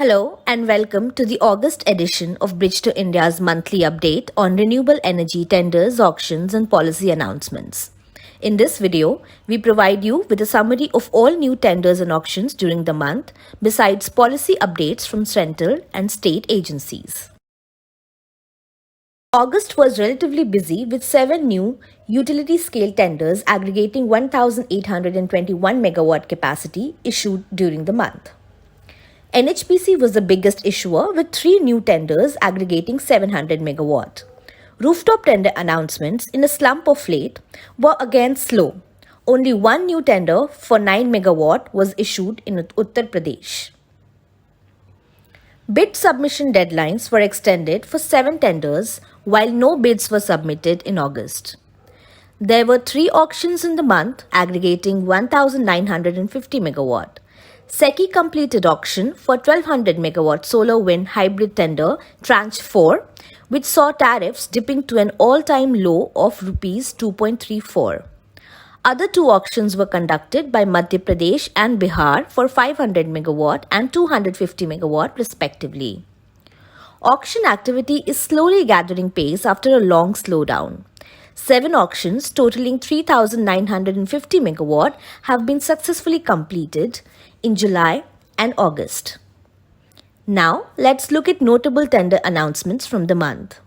Hello and welcome to the August edition of Bridge to India's monthly update on renewable energy tenders, auctions and policy announcements. In this video, we provide you with a summary of all new tenders and auctions during the month, besides policy updates from central and state agencies. August was relatively busy with 7 new utility-scale tenders aggregating 1,821 megawatt capacity issued during the month. NHPC was the biggest issuer with 3 new tenders aggregating 700 megawatt. Rooftop tender announcements in a slump of late were again slow. Only one new tender for 9 megawatt was issued in Uttar Pradesh. Bid submission deadlines were extended for 7 tenders while no bids were submitted in August. There were 3 auctions in the month aggregating 1,950 megawatt. SECI completed auction for 1200 megawatt solar wind hybrid tender tranche 4, which saw tariffs dipping to an all-time low of rupees 2.34. Other 2 auctions were conducted by Madhya Pradesh and Bihar for 500 megawatt and 250 megawatt respectively. Auction activity is slowly gathering pace after a long slowdown. 7 auctions totaling 3,950 megawatt have been successfully completed in July and August. Now, let's look at notable tender announcements from the month.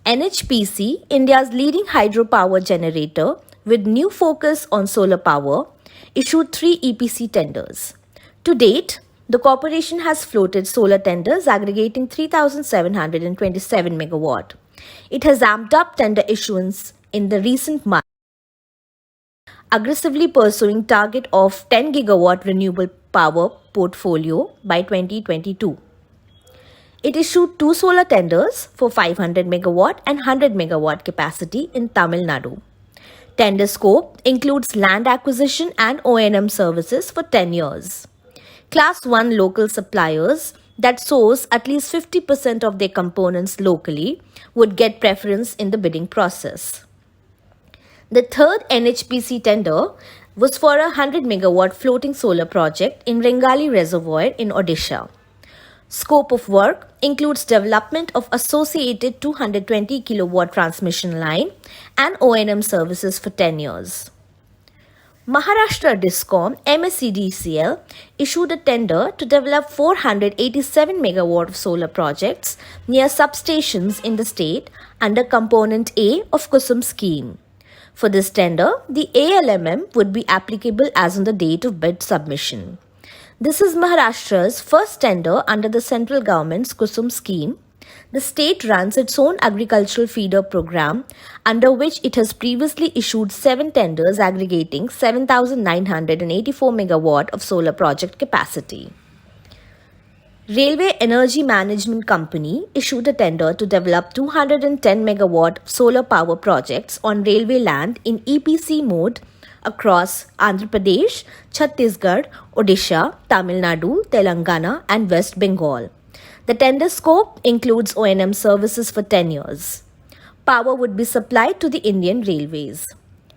NHPC, India's leading hydropower generator with new focus on solar power, issued 3 EPC tenders. To date, the corporation has floated solar tenders aggregating 3,727 megawatt. It has amped up tender issuance in the recent months, aggressively pursuing target of 10 gigawatt renewable power portfolio by 2022. It issued 2 solar tenders for 500 megawatt and 100 megawatt capacity in Tamil Nadu. Tender scope includes land acquisition and O&M services for 10 years. Class 1 local suppliers that source at least 50% of their components locally would get preference in the bidding process. The third NHPC tender was for a 100 megawatt floating solar project in Rengali Reservoir in Odisha. Scope of work includes development of associated 220 kilowatt transmission line and O&M services for 10 years. Maharashtra Discom MSEDCL issued a tender to develop 487 megawatt of solar projects near substations in the state under Component A of Kusum scheme. For this tender, the ALMM would be applicable as on the date of bid submission. This is Maharashtra's first tender under the central government's Kusum scheme. The state runs its own agricultural feeder program, under which it has previously issued 7 tenders aggregating 7,984 megawatt of solar project capacity. Railway Energy Management Company issued a tender to develop 210 megawatt solar power projects on railway land in EPC mode across Andhra Pradesh, Chhattisgarh, Odisha, Tamil Nadu, Telangana and West Bengal. The tender scope includes O&M services for 10 years. Power would be supplied to the Indian Railways.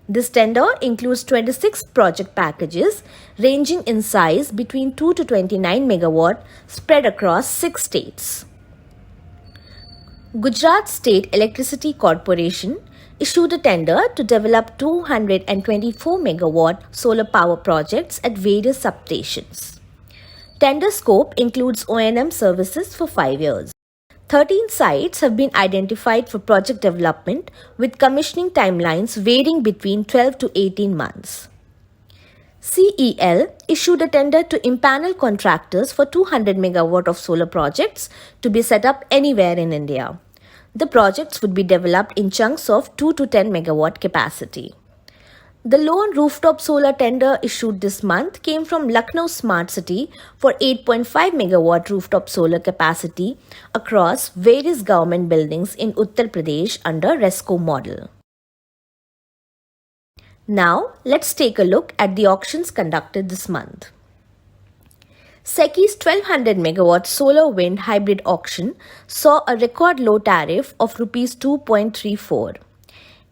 This tender includes 26 project packages ranging in size between 2 to 29 megawatt spread across 6 states. Gujarat State Electricity Corporation issued a tender to develop 224 megawatt solar power projects at various substations. Tender scope includes O&M services for 5 years. 13 sites have been identified for project development with commissioning timelines varying between 12 to 18 months. CEL issued a tender to impanel contractors for 200 megawatt of solar projects to be set up anywhere in India. The projects would be developed in chunks of 2 to 10 megawatt capacity. The lone rooftop solar tender issued this month came from Lucknow Smart City for 8.5 megawatt rooftop solar capacity across various government buildings in Uttar Pradesh under RESCO model. Now, let's take a look at the auctions conducted this month. SECI's 1200 megawatt solar wind hybrid auction saw a record low tariff of Rs 2.34.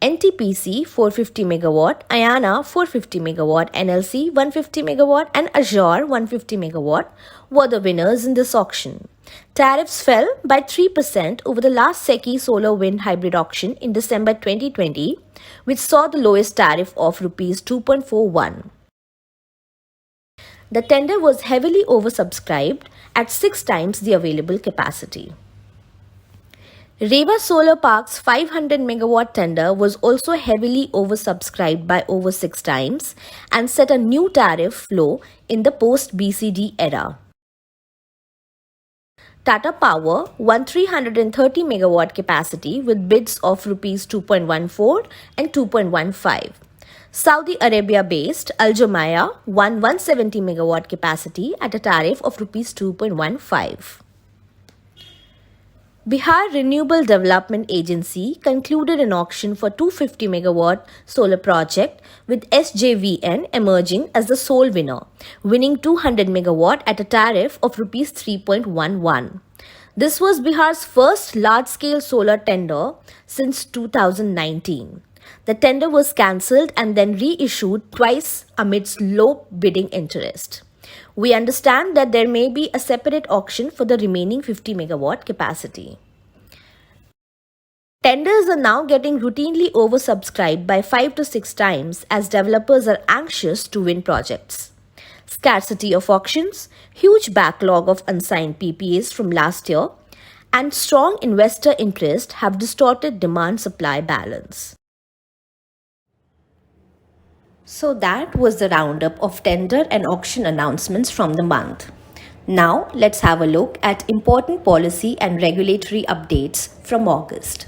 NTPC 450 megawatt, Ayana 450 megawatt, NLC 150 megawatt, and Azure 150 megawatt were the winners in this auction. Tariffs fell by 3% over the last SECI solar wind hybrid auction in December 2020, which saw the lowest tariff of Rs 2.41. The tender was heavily oversubscribed at 6 times the available capacity. Reva Solar Park's 500 megawatt tender was also heavily oversubscribed by over 6 times and set a new tariff floor in the post-BCD era. Tata Power won 330 megawatt capacity with bids of Rs 2.14 and 2.15. Saudi Arabia-based Al Jumaiyah won 170 megawatt capacity at a tariff of Rs 2.15. Bihar Renewable Development Agency concluded an auction for 250 megawatt solar project with SJVN emerging as the sole winner, winning 200 megawatt at a tariff of Rs 3.11. This was Bihar's first large-scale solar tender since 2019. The tender was cancelled and then reissued twice amidst low bidding interest. We understand that there may be a separate auction for the remaining 50 megawatt capacity. Tenders are now getting routinely oversubscribed by 5 to 6 times as developers are anxious to win projects. Scarcity of auctions, huge backlog of unsigned PPAs from last year, and strong investor interest have distorted demand-supply balance. So that was the roundup of tender and auction announcements from the month. Now let's have a look at important policy and regulatory updates from August.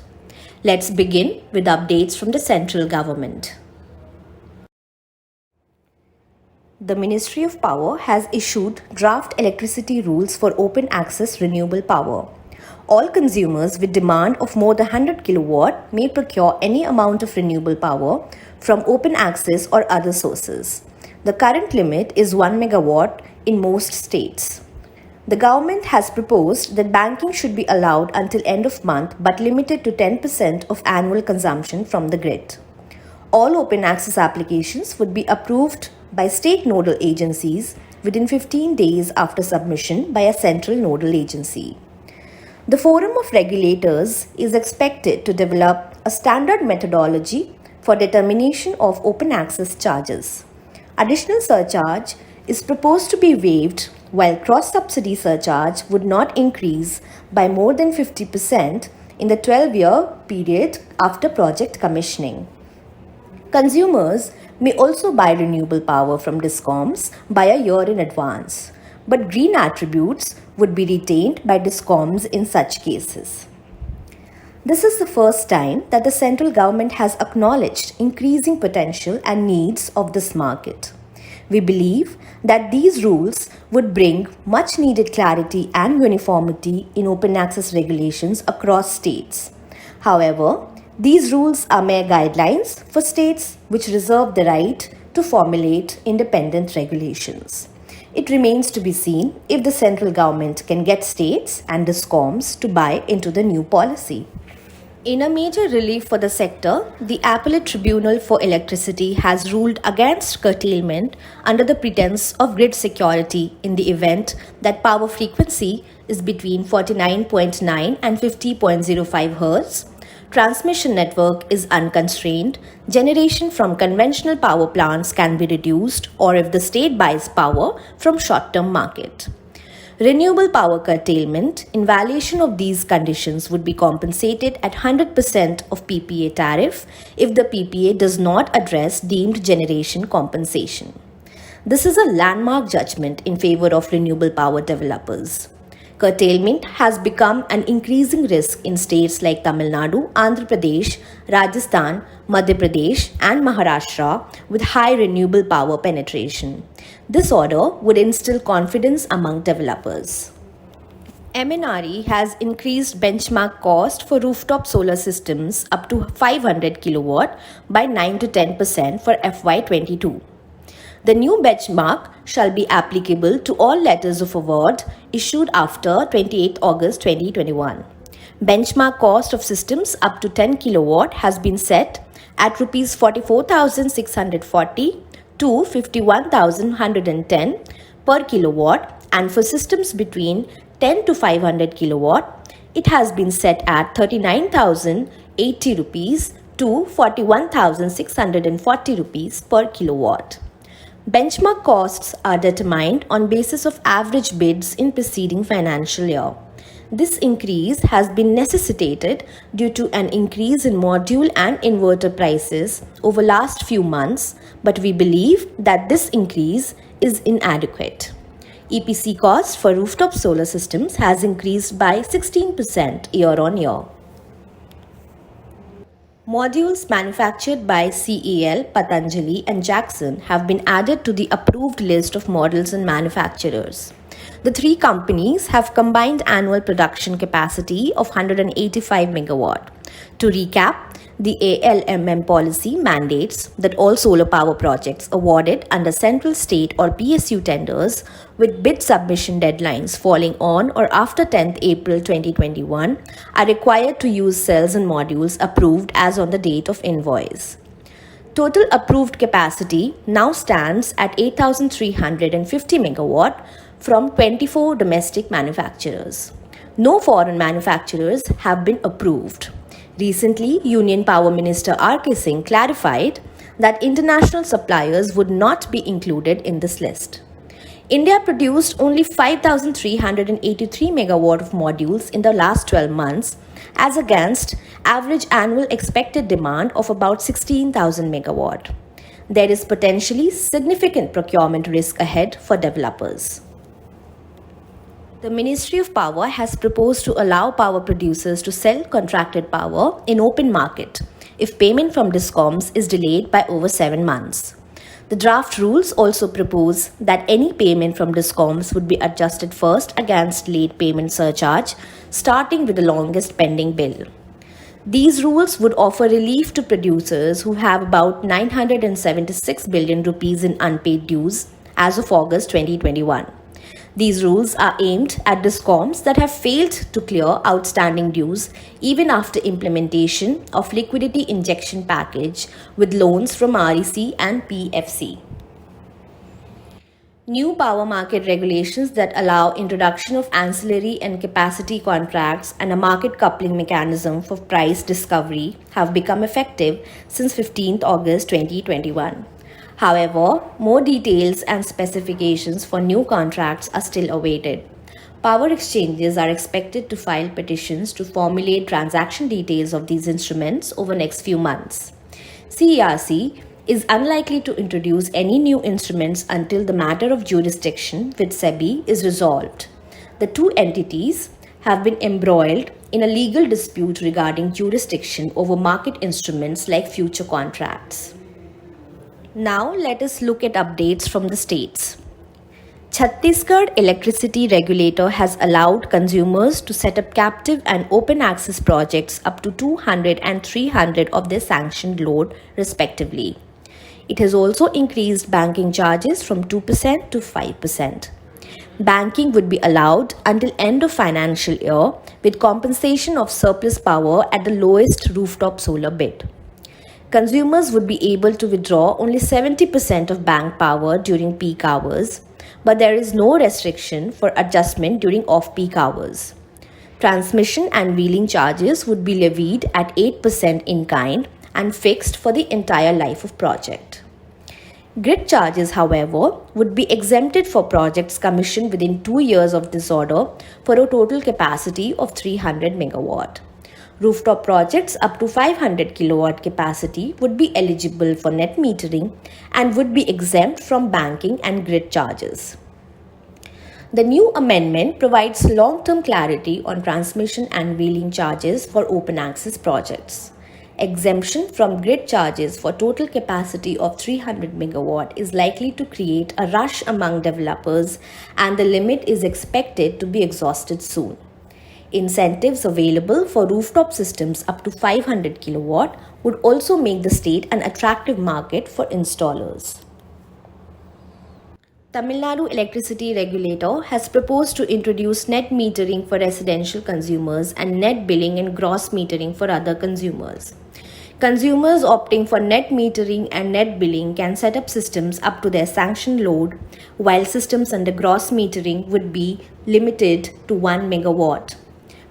Let's begin with updates from the central government. The Ministry of Power has issued draft electricity rules for open access renewable power. All consumers with demand of more than 100 kilowatt may procure any amount of renewable power from open access or other sources. The current limit is 1 megawatt in most states. The government has proposed that banking should be allowed until end of month but limited to 10% of annual consumption from the grid. All open access applications would be approved by state nodal agencies within 15 days after submission by a central nodal agency. The Forum of Regulators is expected to develop a standard methodology for determination of open access charges. Additional surcharge is proposed to be waived, while cross-subsidy surcharge would not increase by more than 50% in the 12-year period after project commissioning. Consumers may also buy renewable power from DISCOMs by a year in advance, but green attributes would be retained by DISCOMs in such cases. This is the first time that the central government has acknowledged increasing potential and needs of this market. We believe that these rules would bring much needed clarity and uniformity in open access regulations across states. However, these rules are mere guidelines for states which reserve the right to formulate independent regulations. It remains to be seen if the central government can get states and DISCOMs to buy into the new policy. In a major relief for the sector, the Appellate Tribunal for Electricity has ruled against curtailment under the pretense of grid security in the event that power frequency is between 49.9 and 50.05 Hz, transmission network is unconstrained, generation from conventional power plants can be reduced, or if the state buys power from short-term market. Renewable power curtailment, in violation of these conditions, would be compensated at 100% of PPA tariff if the PPA does not address deemed generation compensation. This is a landmark judgment in favor of renewable power developers. Curtailment has become an increasing risk in states like Tamil Nadu, Andhra Pradesh, Rajasthan, Madhya Pradesh, and Maharashtra with high renewable power penetration. This order would instill confidence among developers. MNRE has increased benchmark cost for rooftop solar systems up to 500 kilowatt by 9 to 10% for FY22. The new benchmark shall be applicable to all letters of award issued after 28 August 2021. Benchmark cost of systems up to 10 kilowatt has been set at rupees 44,640 to 51,110 per kilowatt, and for systems between 10 to 500 kilowatt, it has been set at 39,080 rupees to 41,640 rupees per kilowatt. Benchmark costs are determined on basis of average bids in preceding financial year. This increase has been necessitated due to an increase in module and inverter prices over last few months, but we believe that this increase is inadequate. EPC cost for rooftop solar systems has increased by 16% year-on-year. Modules manufactured by CEL, Patanjali and Jackson have been added to the approved list of models and manufacturers. The three companies have combined annual production capacity of 185 megawatt. To recap, the ALMM policy mandates that all solar power projects awarded under central, state or PSU tenders with bid submission deadlines falling on or after 10th April 2021 are required to use cells and modules approved as on the date of invoice. Total approved capacity now stands at 8,350 megawatt from 24 domestic manufacturers. No foreign manufacturers have been approved. Recently, Union Power Minister R.K. Singh clarified that international suppliers would not be included in this list. India produced only 5,383 megawatt of modules in the last 12 months, as against average annual expected demand of about 16,000 megawatt. There is potentially significant procurement risk ahead for developers. The Ministry of Power has proposed to allow power producers to sell contracted power in open market if payment from DISCOMs is delayed by over 7 months. The draft rules also propose that any payment from DISCOMs would be adjusted first against late payment surcharge, starting with the longest pending bill. These rules would offer relief to producers who have about 976 billion rupees in unpaid dues as of August 2021. These rules are aimed at DISCOMs that have failed to clear outstanding dues even after implementation of liquidity injection package with loans from REC and PFC. New power market regulations that allow introduction of ancillary and capacity contracts and a market coupling mechanism for price discovery have become effective since 15th August 2021. However, more details and specifications for new contracts are still awaited. Power exchanges are expected to file petitions to formulate transaction details of these instruments over next few months. CERC is unlikely to introduce any new instruments until the matter of jurisdiction with SEBI is resolved. The two entities have been embroiled in a legal dispute regarding jurisdiction over market instruments like future contracts. Now let us look at updates from the states. Chhattisgarh Electricity Regulator has allowed consumers to set up captive and open access projects up to 200 and 300 of their sanctioned load respectively. It has also increased banking charges from 2% to 5%. Banking would be allowed until end of financial year with compensation of surplus power at the lowest rooftop solar bid. Consumers would be able to withdraw only 70% of bank power during peak hours, but there is no restriction for adjustment during off-peak hours. Transmission and wheeling charges would be levied at 8% in kind and fixed for the entire life of project. Grid charges, however, would be exempted for projects commissioned within 2 years of this order for a total capacity of 300 megawatt. Rooftop projects up to 500 kilowatt capacity would be eligible for net metering and would be exempt from banking and grid charges. The new amendment provides long-term clarity on transmission and wheeling charges for open access projects. Exemption from grid charges for total capacity of 300 megawatt is likely to create a rush among developers, and the limit is expected to be exhausted soon. Incentives available for rooftop systems up to 500 kilowatt would also make the state an attractive market for installers. Tamil Nadu Electricity Regulator has proposed to introduce net metering for residential consumers and net billing and gross metering for other consumers. Consumers opting for net metering and net billing can set up systems up to their sanctioned load, while systems under gross metering would be limited to 1 megawatt.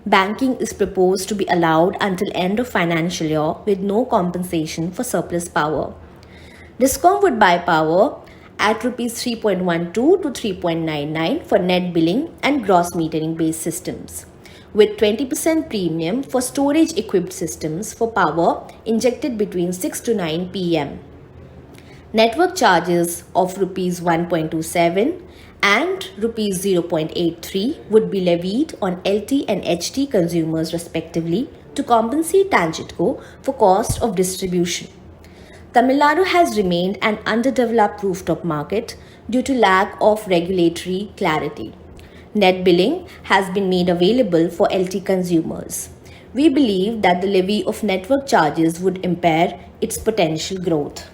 Banking is proposed to be allowed until end of financial year with no compensation for surplus power. Discom would buy power at Rs 3.12 to 3.99 for net billing and gross metering based systems, with 20% premium for storage equipped systems for power injected between 6 to 9 pm. Network charges of Rs 1.27 and Rs 0.83 would be levied on LT and HT consumers respectively to compensate Tangitco for cost of distribution. Tamil Nadu has remained an underdeveloped rooftop market due to lack of regulatory clarity. Net billing has been made available for LT consumers. We believe that the levy of network charges would impair its potential growth.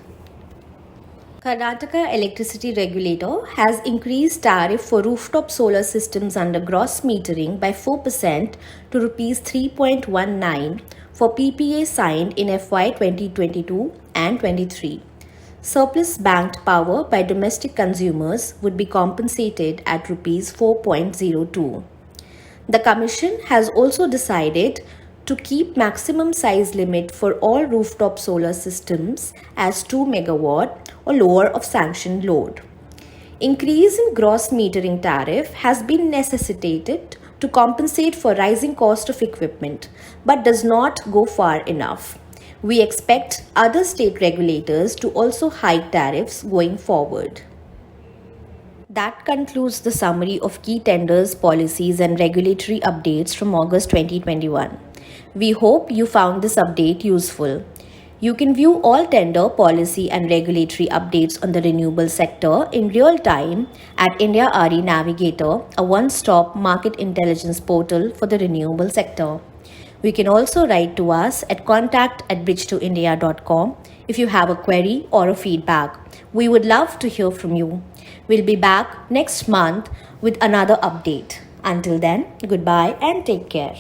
Karnataka Electricity Regulator has increased tariff for rooftop solar systems under gross metering by 4% to Rs 3.19 for PPA signed in FY 2022 and 23. Surplus banked power by domestic consumers would be compensated at Rs 4.02. The Commission has also decided to keep maximum size limit for all rooftop solar systems as 2 megawatt or lower of sanctioned load. Increase in gross metering tariff has been necessitated to compensate for rising cost of equipment, but does not go far enough. We expect other state regulators to also hike tariffs going forward. That concludes the summary of key tenders, policies, and regulatory updates from August 2021. We hope you found this update useful. You can view all tender, policy, and regulatory updates on the renewable sector in real time at India RE Navigator, a one-stop market intelligence portal for the renewable sector. You can also write to us at contact@bridge2india.com if you have a query or a feedback. We would love to hear from you. We'll be back next month with another update. Until then, goodbye and take care.